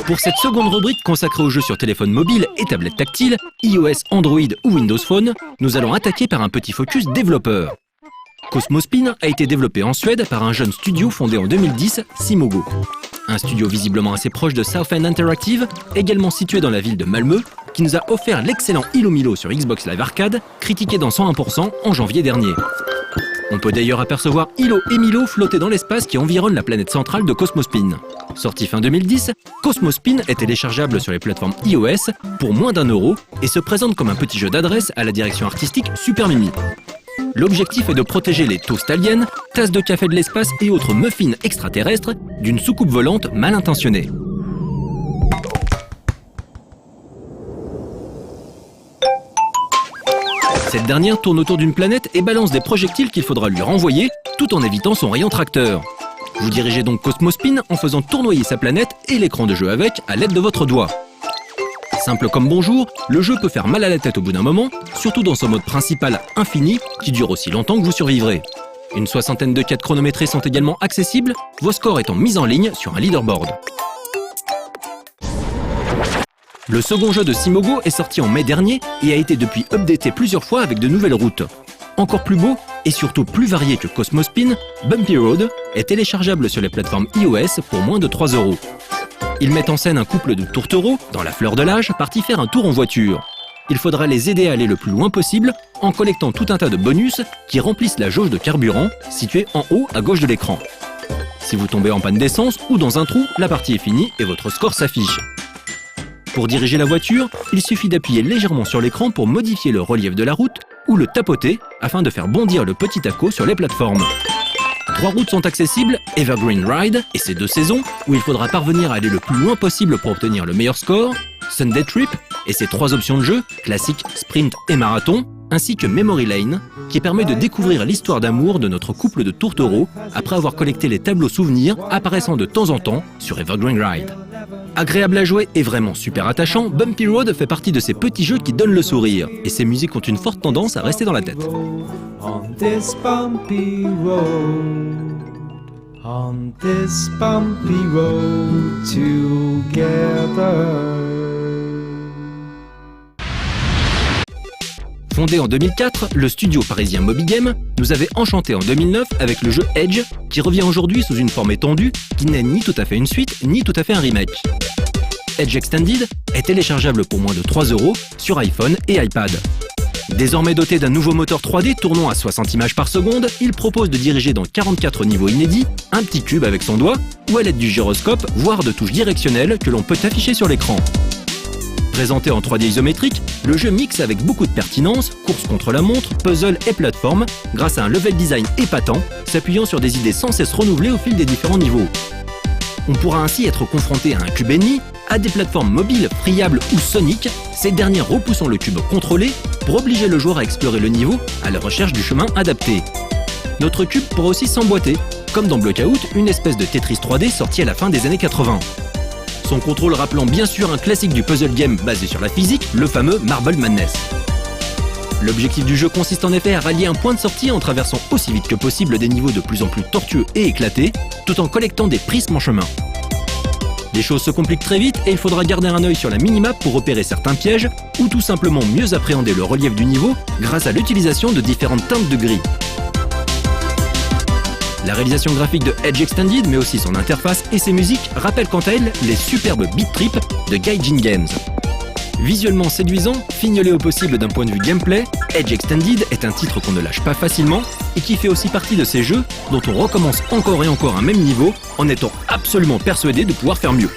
Pour cette seconde rubrique consacrée aux jeux sur téléphone mobile et tablette tactile, iOS, Android ou Windows Phone, nous allons attaquer par un petit focus développeur. Cosmospin a été développé en Suède par un jeune studio fondé en 2010, Simogo. Un studio visiblement assez proche de Southend Interactive, également situé dans la ville de Malmö, qui nous a offert l'excellent Hilo Milo sur Xbox Live Arcade, critiqué dans 101% en janvier dernier. On peut d'ailleurs apercevoir Hilo et Milo flotter dans l'espace qui environne la planète centrale de Cosmospin. Sorti fin 2010, Cosmospin est téléchargeable sur les plateformes iOS pour moins d'€1 et se présente comme un petit jeu d'adresse à la direction artistique Super Mimi. L'objectif est de protéger les toasts aliens, tasses de café de l'espace et autres muffins extraterrestres d'une soucoupe volante mal intentionnée. Cette dernière tourne autour d'une planète et balance des projectiles qu'il faudra lui renvoyer, tout en évitant son rayon tracteur. Vous dirigez donc Cosmospin en faisant tournoyer sa planète et l'écran de jeu avec à l'aide de votre doigt. Simple comme bonjour, le jeu peut faire mal à la tête au bout d'un moment, surtout dans son mode principal infini qui dure aussi longtemps que vous survivrez. Une soixantaine de quêtes chronométrées sont également accessibles, vos scores étant mis en ligne sur un leaderboard. Le second jeu de Simogo est sorti en mai dernier et a été depuis updaté plusieurs fois avec de nouvelles routes. Encore plus beau et surtout plus varié que Cosmospin, Bumpy Road est téléchargeable sur les plateformes iOS pour moins de 3€. Ils mettent en scène un couple de tourtereaux, dans la fleur de l'âge, partis faire un tour en voiture. Il faudra les aider à aller le plus loin possible en collectant tout un tas de bonus qui remplissent la jauge de carburant située en haut à gauche de l'écran. Si vous tombez en panne d'essence ou dans un trou, la partie est finie et votre score s'affiche. Pour diriger la voiture, il suffit d'appuyer légèrement sur l'écran pour modifier le relief de la route ou le tapoter afin de faire bondir le petit taco sur les plateformes. 3 routes sont accessibles, Evergreen Ride et ses 2 saisons, où il faudra parvenir à aller le plus loin possible pour obtenir le meilleur score, Sunday Trip et ses 3 options de jeu, classique, sprint et marathon, ainsi que Memory Lane, qui permet de découvrir l'histoire d'amour de notre couple de tourtereaux après avoir collecté les tableaux souvenirs apparaissant de temps en temps sur Evergreen Ride. Agréable à jouer et vraiment super attachant, Bumpy Road fait partie de ces petits jeux qui donnent le sourire, et ces musiques ont une forte tendance à rester dans la tête. On this bumpy road together. Fondé en 2004, le studio parisien Mobigame nous avait enchanté en 2009 avec le jeu Edge, qui revient aujourd'hui sous une forme étendue, qui n'est ni tout à fait une suite, ni tout à fait un remake. Edge Extended est téléchargeable pour moins de 3€ sur iPhone et iPad. Désormais doté d'un nouveau moteur 3D tournant à 60 images par seconde, il propose de diriger dans 44 niveaux inédits un petit cube avec son doigt ou à l'aide du gyroscope, voire de touches directionnelles que l'on peut afficher sur l'écran. Présenté en 3D isométrique, le jeu mixe avec beaucoup de pertinence, course contre la montre, puzzle et plateforme, grâce à un level design épatant, s'appuyant sur des idées sans cesse renouvelées au fil des différents niveaux. On pourra ainsi être confronté à un cube ennemi, à des plateformes mobiles, friables ou soniques, ces dernières repoussant le cube contrôlé pour obliger le joueur à explorer le niveau à la recherche du chemin adapté. Notre cube pourra aussi s'emboîter, comme dans Blockout, une espèce de Tetris 3D sorti à la fin des années 80. Son contrôle rappelant bien sûr un classique du puzzle game basé sur la physique, le fameux Marble Madness. L'objectif du jeu consiste en effet à rallier un point de sortie en traversant aussi vite que possible des niveaux de plus en plus tortueux et éclatés, tout en collectant des prismes en chemin. Les choses se compliquent très vite et il faudra garder un œil sur la minimap pour repérer certains pièges ou tout simplement mieux appréhender le relief du niveau grâce à l'utilisation de différentes teintes de gris. La réalisation graphique de Edge Extended, mais aussi son interface et ses musiques, rappellent quant à elles les superbes beat trips de Gaijin Games. Visuellement séduisant, fignolé au possible d'un point de vue gameplay, Edge Extended est un titre qu'on ne lâche pas facilement et qui fait aussi partie de ces jeux dont on recommence encore et encore un même niveau en étant absolument persuadé de pouvoir faire mieux.